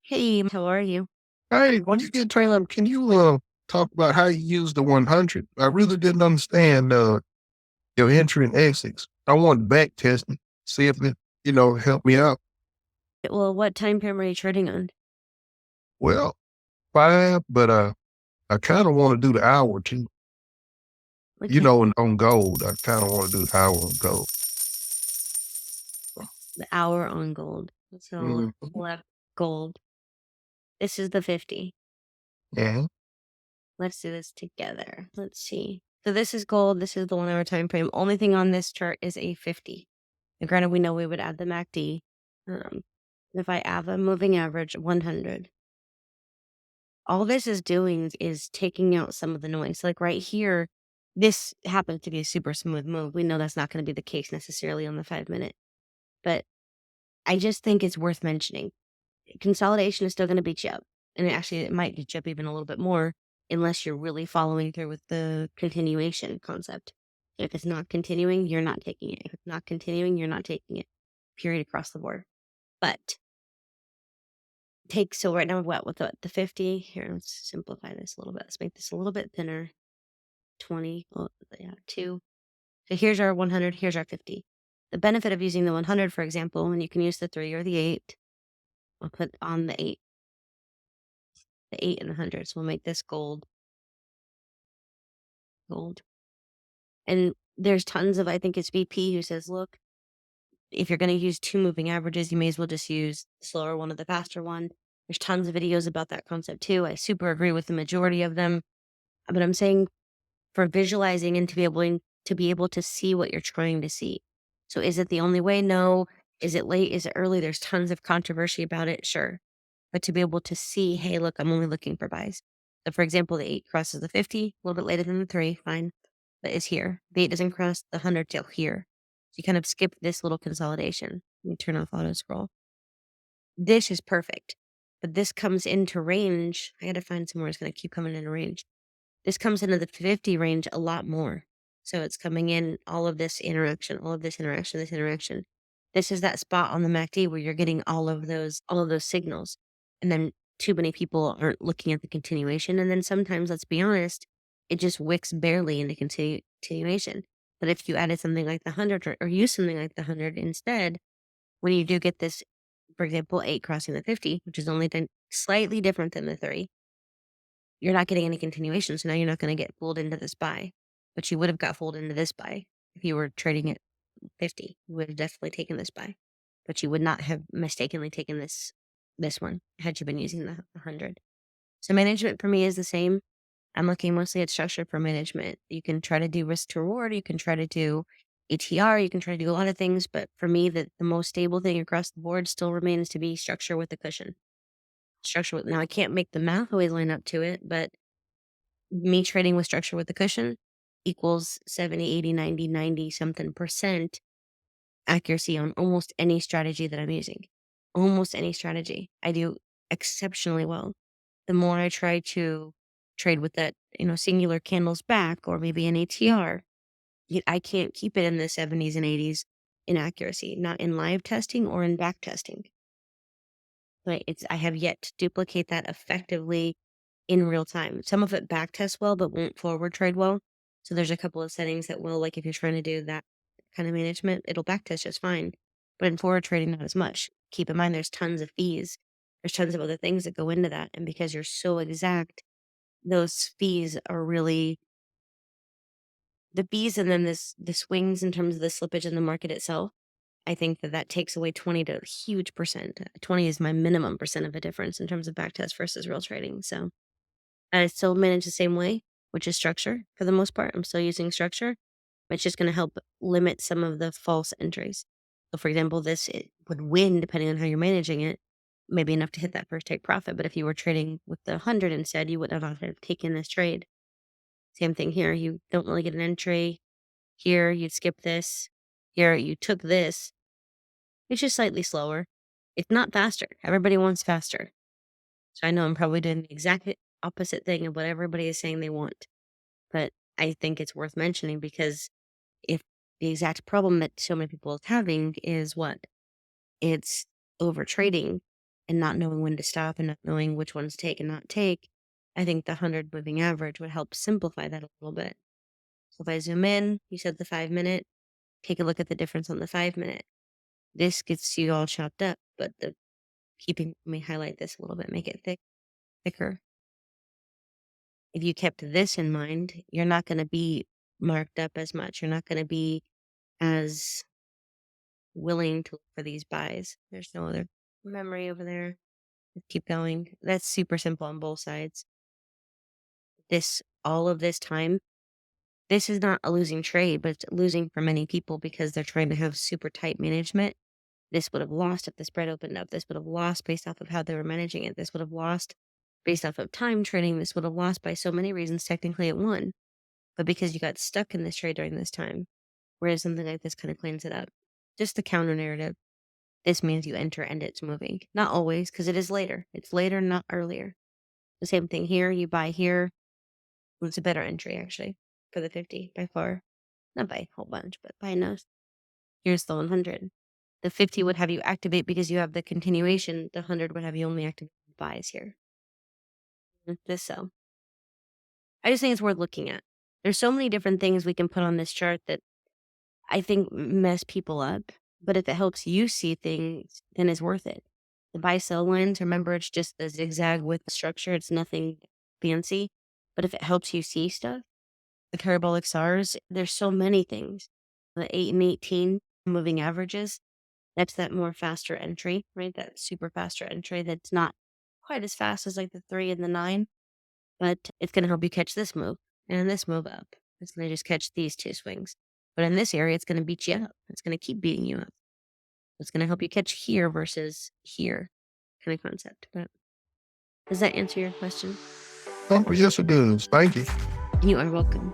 Hey, how are you? Hey, when you get time, can you talk about how you use the 100? I really didn't understand your entry and exits. I want back testing, see if it, help me out. Well, what time frame are you trading on? Well, 5, but I kind of want to do the hour too. Okay, On gold, I kind of want to do the hour on gold. the hour on gold. So Mm-hmm. left gold. This is the 50. Yeah. Let's do this together. Let's see. So this is gold. This is the 1 hour time frame. Only thing on this chart is a 50. And granted, we know we would add the MACD. Um, if I add a moving average 100, all this is doing is taking out some of the noise. Like right here, this happens to be a super smooth move. We know that's not going to be the case necessarily on the 5 minute, but I just think it's worth mentioning. Consolidation is still going to beat you up. And it might beat you up even a little bit more unless you're really following through with the continuation concept. If it's not continuing, you're not taking it. If it's not continuing, you're not taking it. Period across the board. But so right now, what with the 50? Here, let's simplify this a little bit. Let's make this a little bit thinner. 20, oh, yeah, 2. So here's our 100, here's our 50. The benefit of using the 100, for example, and you can use the 3 or the 8, I'll put on the 8. The 8 and the 100. So we'll make this gold. Gold. And there's tons of, I think it's VP who says, look, if you're going to use 2 moving averages, you may as well just use the slower one or the faster one. There's tons of videos about that concept too. I super agree with the majority of them. But I'm saying for visualizing and to be able to see what you're trying to see. So is it the only way? No. Is it late? Is it early? There's tons of controversy about it. Sure. But to be able to see, hey, look, I'm only looking for buys. So for example, the 8 crosses the 50, a little bit later than the 3, fine, but is here. The 8 doesn't cross the 100 till here. So you kind of skip this little consolidation. Let me turn off auto scroll. This is perfect, but this comes into range. I got to find somewhere it's going to keep coming into range. This comes into the 50 range a lot more. So it's coming in all of this interaction, all of this interaction, this interaction. This is that spot on the MACD where you're getting all of those signals. And then too many people aren't looking at the continuation. And then sometimes, let's be honest, it just wicks barely into continuation. But if you added something like the 100 or use something like the 100 instead, when you do get this, for example, 8 crossing the 50, which is only slightly different than the 3, you're not getting any continuation. So now you're not going to get fooled into this buy, but you would have got fooled into this buy if you were trading at 50. You would have definitely taken this buy, but you would not have mistakenly taken this one had you been using the 100. So management for me is the same. I'm looking mostly at structure for management. You can try to do risk to reward. You can try to do ATR. You can try to do a lot of things. But for me, the most stable thing across the board still remains to be structure with the cushion. Now I can't make the math always line up to it, but me trading with structure with the cushion equals 70, 80, 90, 90 something percent accuracy on almost any strategy that I'm using. Almost any strategy. I do exceptionally well. The more I try to trade with that, singular candles back or maybe an ATR, I can't keep it in the 70s and 80s in accuracy, not in live testing or in back testing. But I have yet to duplicate that effectively in real time. Some of it back tests well, but won't forward trade well. So there's a couple of settings that will, like if you're trying to do that kind of management, it'll back test just fine. But in forward trading, not as much. Keep in mind, there's tons of fees. There's tons of other things that go into that. And because you're so exact, those fees are really the fees and then the swings in terms of the slippage in the market itself. I think that takes away 20 to a huge percent. 20 is my minimum percent of a difference in terms of back test versus real trading. So I still manage the same way, which is structure for the most part. I'm still using structure. It's just going to help limit some of the false entries. So, for example, it would win depending on how you're managing it, maybe enough to hit that first take profit. But if you were trading with the 100 instead, you wouldn't have taken this trade. Same thing here. You don't really get an entry. Here, you'd skip this. Here, you took this. It's just slightly slower. It's not faster. Everybody wants faster. So I know I'm probably doing the exact opposite thing of what everybody is saying they want. But I think it's worth mentioning because if the exact problem that so many people are having is what? It's over trading. and not knowing when to stop and not knowing which ones to take and not take, I think the 100 moving average would help simplify that a little bit. So if I zoom in, you said the 5 minute, take a look at the difference on the 5 minute. This gets you all chopped up, but let me highlight this a little bit, make it thicker. If you kept this in mind, you're not going to be marked up as much. You're not going to be as willing to look for these buys. There's no other memory over there. Let's keep going. That's super simple on both sides. All of this time, this is not a losing trade, but it's losing for many people because they're trying to have super tight management. This would have lost if the spread opened up. This would have lost based off of how they were managing it. This would have lost based off of time trading. This would have lost by so many reasons. Technically, it won, but because you got stuck in this trade during this time, whereas something like this kind of cleans it up. Just the counter narrative. This means you enter and it's moving. Not always, because it is later. It's later, not earlier. The same thing here. You buy here. It's a better entry, actually, for the 50 by far. Not by a whole bunch, but by a nose. Here's the 100. The 50 would have you activate because you have the continuation. The 100 would have you only activate buys here. So I just think it's worth looking at. There's so many different things we can put on this chart that I think mess people up. But if it helps you see things, then it's worth it. The buy sell lines, remember, it's just the zigzag with the structure. It's nothing fancy. But if it helps you see stuff, the parabolic SARs, there's so many things. The 8 and 18 moving averages, that's that more faster entry, right? That super faster entry that's not quite as fast as like the 3 and the 9, but it's going to help you catch this move and this move up. It's going to just catch these two swings. But in this area, it's going to beat you up. It's going to keep beating you up. It's going to help you catch here versus here kind of concept. But does that answer your question? Oh, yes, it does. Thank you. You are welcome.